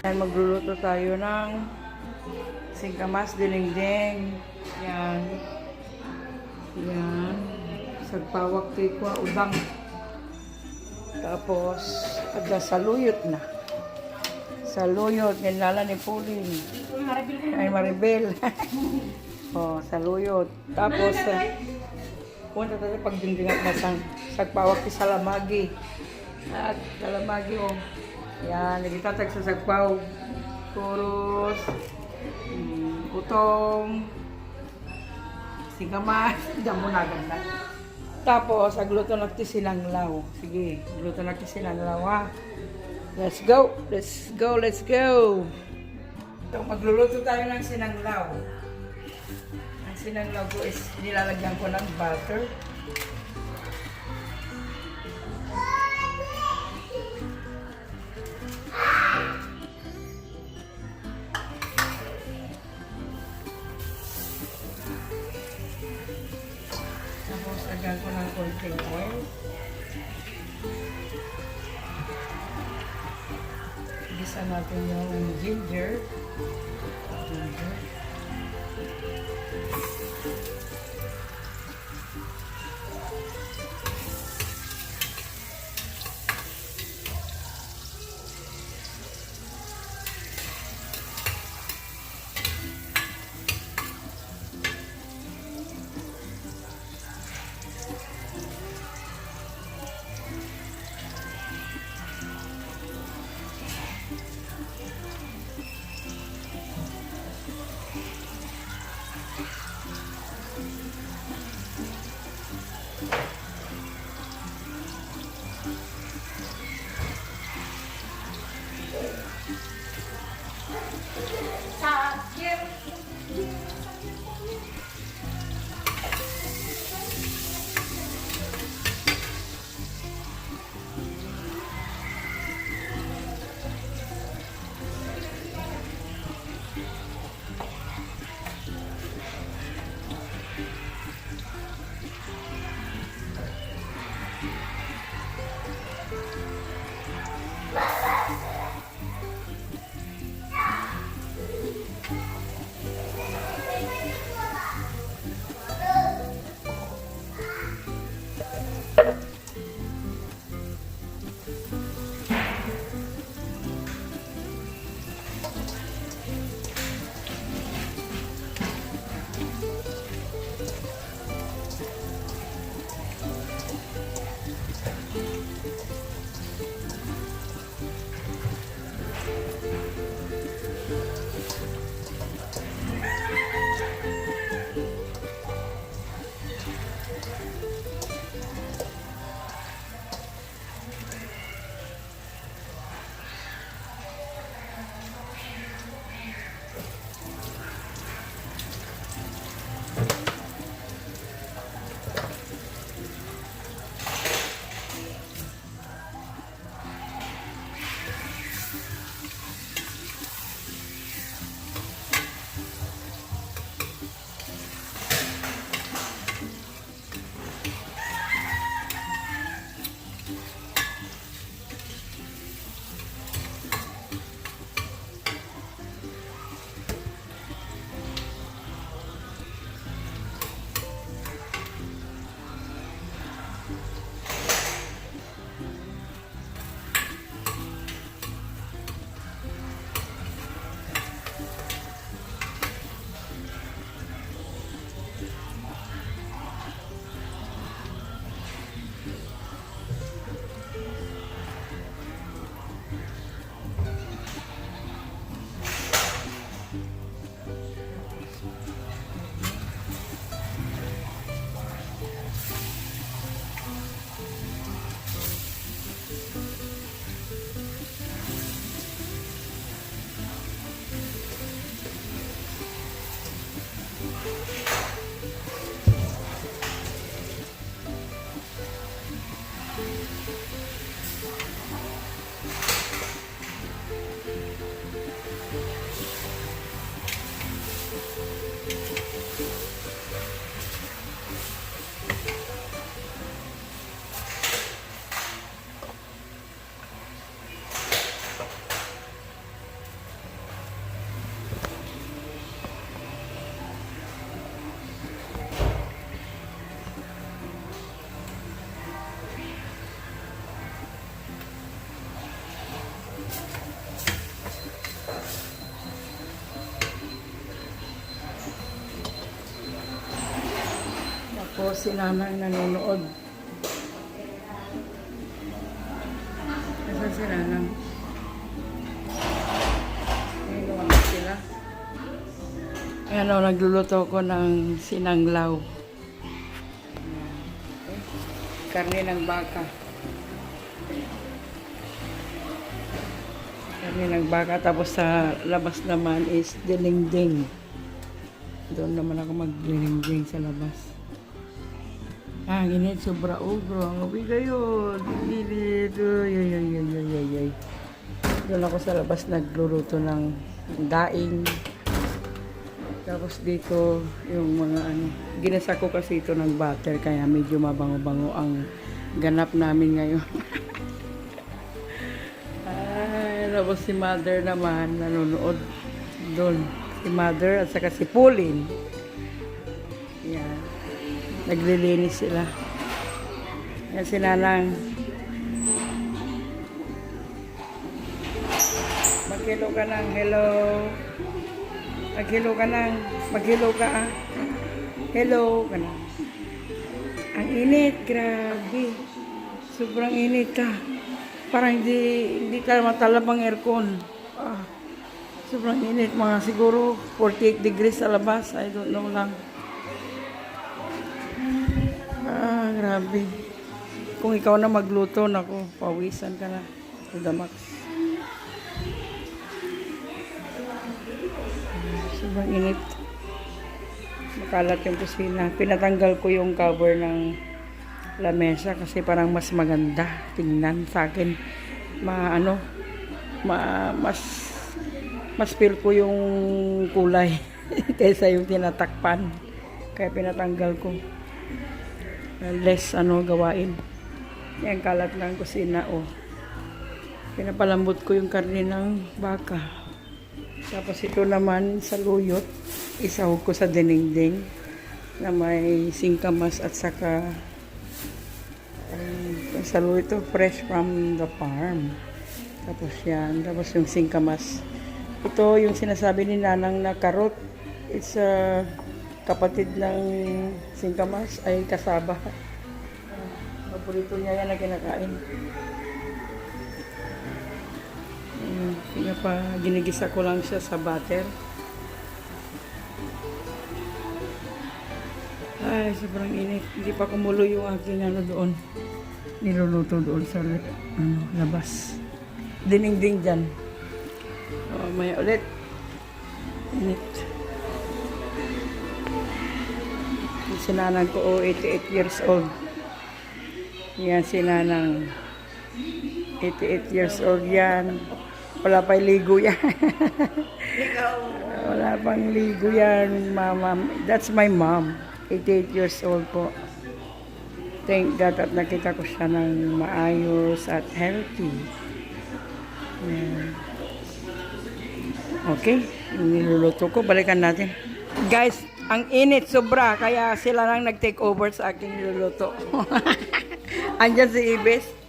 Ayan, magluluto tayo ng singkamas dinengdeng. Yan. Yan. Sagpawak tikwa, udang. Tapos, ada saluyot na. Saluyot, nilala ni Pauline. Ay, Maribel. Oh, saluyot. Tapos, punta tayo pagdingdingat na sagpawak ti salamagi. At salamagi, oh. Yan, nagitatag sa sagpaw. Puros, utong, singkamas, damo na ganda. Tapos, agluto na ti sinanglaw. Sige, agluto na ti sinanglaw, ha. Let's go, let's go, let's go. So, magluluto tayo ng sinanglaw. Ang sinanglaw ko is nilalagyan ko ng butter. Tapos, lagyan ko ng konting oil. Gisa natin yung ginger. Ginger. Tapos si Nanang nanonood. Nasaan si Nanang? Ayun naman sila. Ayan o, nagluluto ko ng sinanglaw. Karne ng baka. Karne ng baka. Tapos sa labas naman is dilingding. Doon naman ako maglilingding sa labas. Ah, ginit. Sobra ugro. Ang uwi kayo. Dilit. Ay. Doon ako sa labas nagluluto ng daing. Tapos dito, yung mga ano, ginasa ko kasi ito ng butter, kaya medyo mabango-bango ang ganap namin ngayon. Ay, tapos si Mother naman, nanonood doon. Si Mother at saka si Pauline. Yan. Naglilinis sila. Yan si Nanang. Mag-hello ka ng hello. Mag-hello ka nang. Mag-hello ka ah. Hello ka nang. Ang init, grabe. Sobrang init ah. Parang hindi ka matalab ang aircon. Ah, sobrang init. Mga siguro 48 degrees sa labas. I don't know lang. Ah, grabe. Kung ikaw na magluto, naku, pawisan ka na. To the max. Sobrang init. Makalat yung kusina. Pinatanggal ko yung cover ng lamesa kasi parang mas maganda tingnan sa akin. Mas feel ko yung kulay kaysa yung tinatakpan. Kaya pinatanggal ko. Less gawain. Yan kalat ng kusina Pinapalambot ko yung karne ng baka. Tapos ito naman sa luyot, isahog ko sa dinengdeng na may singkamas at saka sa luyot ito, fresh from the farm. Tapos yan, tapos yung singkamas. Ito yung sinasabi ni Nanang na karot. It's kapatid ng singkamas ay kasaba. Paborito niya yan na kinakain. Ginigisa ko lang siya sa butter. Ay, sobrang init. Hindi pa kumulo yung aking doon. Niluluto doon sa labas. Dinding dyan. May ulit. Init. Si Nanang ko, 88 years old. Yan si Nanang. 88 years old yan. Wala pa ligo yan. Wala pang ligo yan, mama. That's my mom. 88 years old po. Thank God at nakita ko siya ng maayos at healthy. Yan. Okay. Niluluto ko. Balikan natin. Guys, ang init sobra. Kaya sila lang nag-take over sa aking niluluto. Andyan si Ibes.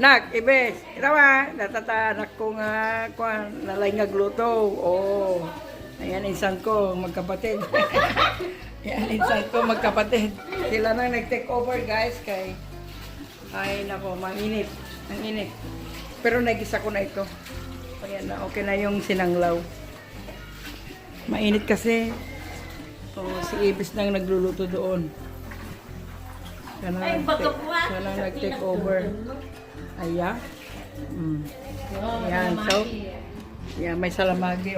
Nak, Ibes, irawa, natatanak ko nga, nalay nga gluto. Ayan, insan ko, magkapatid. Ayan, insan ko, magkapatid. Sila nang nag-take over, guys, kay, ay, nako, mainit. Ang init. Pero nagisa ko na ito. Ayan na, okay na yung sinanglaw. Mainit kasi. Si Ibes nang nagluluto doon. Siya nang nag-take over. Ayan. Ayan, so. Ayan, may salamagi,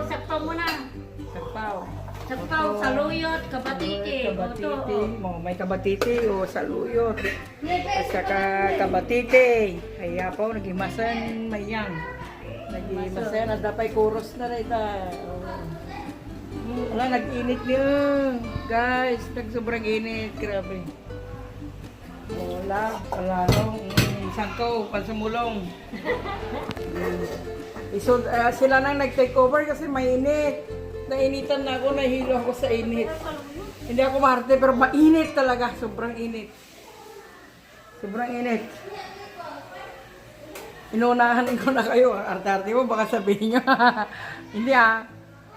sakpaw mo na. Sakpaw. Sakpaw, saluyot, kabatiti. Kabatiti. May kabatiti, saluyot. At saka kabatiti. Ayan po, nagimasan, mayang. Nagimasan, at dapay kuros na rin ita. Wala, nag-init niyo. Guys, nagsobrang init. Grabe. Wala nung. Sangko, pansumulong. Sila nang nag-take over kasi mainit. Nainitan na ako, nahilo ako sa init. Hindi ako marte, pero mainit talaga. Sobrang init. Sobrang init. Inunahan ko na kayo. Arte-arte mo, baka sabihin nyo. Hindi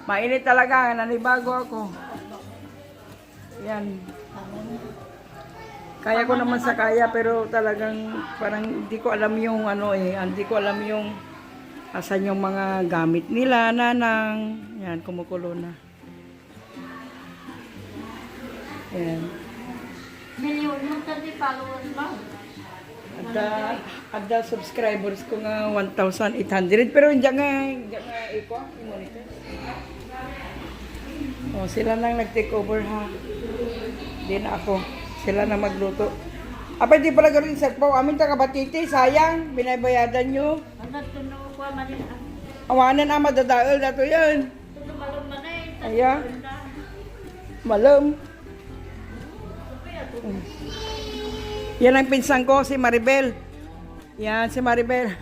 mainit talaga. Nanibago ako. Yan. Kaya ko naman sa kaya, pero talagang parang hindi ko alam yung ano eh, hindi ko alam yung asan yung mga gamit nila, nanang. Yan, kumukulo na. Yan. Milyon yung 30 followers ba? Ada subscribers ko nga 1,800, pero hindi nga iko, i-monitor. Oh, sila nang nag-take over ha. Hindi na ako. Sila na magluto. Apa di pala gawin sa po. Amin taga Batiti, sayang. Binabayadan nyo. Ano tunog ko manin? Awanan ang madadaol dato yan. Tunog malum na eh. Aya. Malam. Yan ang pinsan ko, si Maribel. Yan, si Maribel.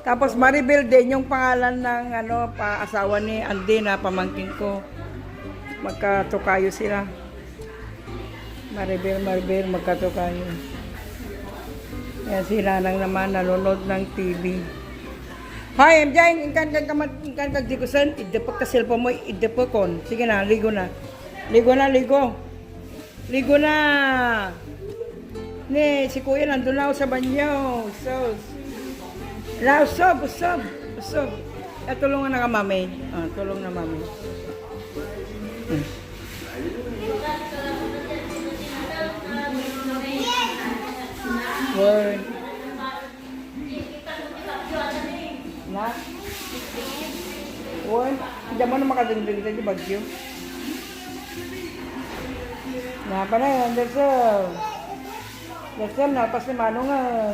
Tapos Maribel din yung pangalan ng ano, asawa ni Andy na pamangkin ko. Magkatukayo sila. Maribel, magkatukayo. Yan sila lang naman nanonood ng TV. Hi, MJ, ingkan kag dikusan, idepak ka cellphone mo, idepakon. Sige na, ligo na. Ligo na, ligo. Ligo na. Ne, si Kuya nandun na ako sa banyo. Usog. Tulungan na ka, mami. Tulong na, mami. Word. Na? Word. Hindi mo na makadagdag dito, bagyo. Na pa na yun, Anderson. Anderson, napas ni Manungan.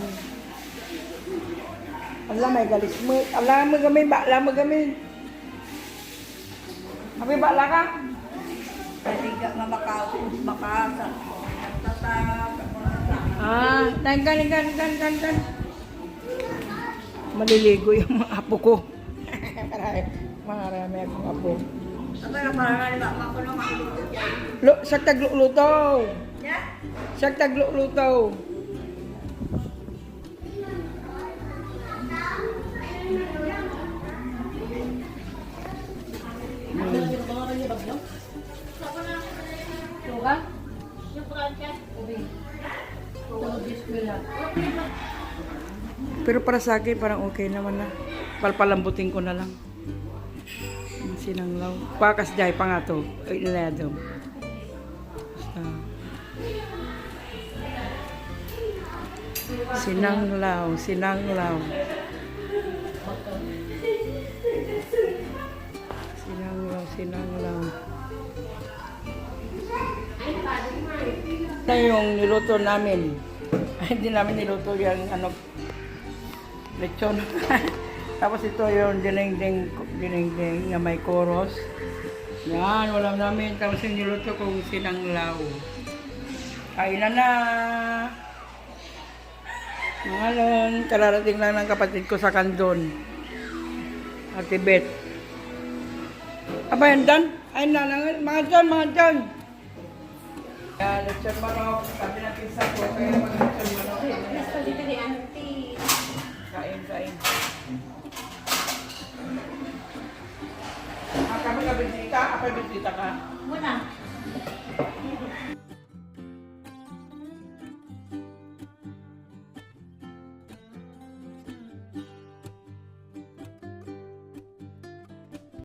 Alam, may galis mo. Alam mo gamin. Abi, bakla ka? Hindi ka makasa. Kan. Maliligo yung mga apo ko. Marami akong apo. Ano yung parang ako nung makuluto dyan? Sak tagluluto. Yeah? Sak tagluluto. Tuga? Yung brancha? Pero para sa akin, parang okay naman na. Palpalambutin ko na lang. Yung sinanglaw. Pakas jay pa nga to. Ay, niladom. Basta. Sinanglaw. Sinanglaw. Na yung niluto namin. Hindi namin niluto yung ano, lechon. Tapos ito yung dinengdeng na may koros. Yan, wala namin. Tapos yung niluto kong sinanglaw. Kainan na. Ngayon, kararating lang ng kapatid ko sa Kandon. Ate Beth. Aba, yan, Dan? Ay, mga John. Yan, lechon manok. Sabi ng pinsa ko, kaya mag-lechon manok. Gusto dito ni Auntie. Kain. Kami ka bisita? Apa bisita ka? Muna.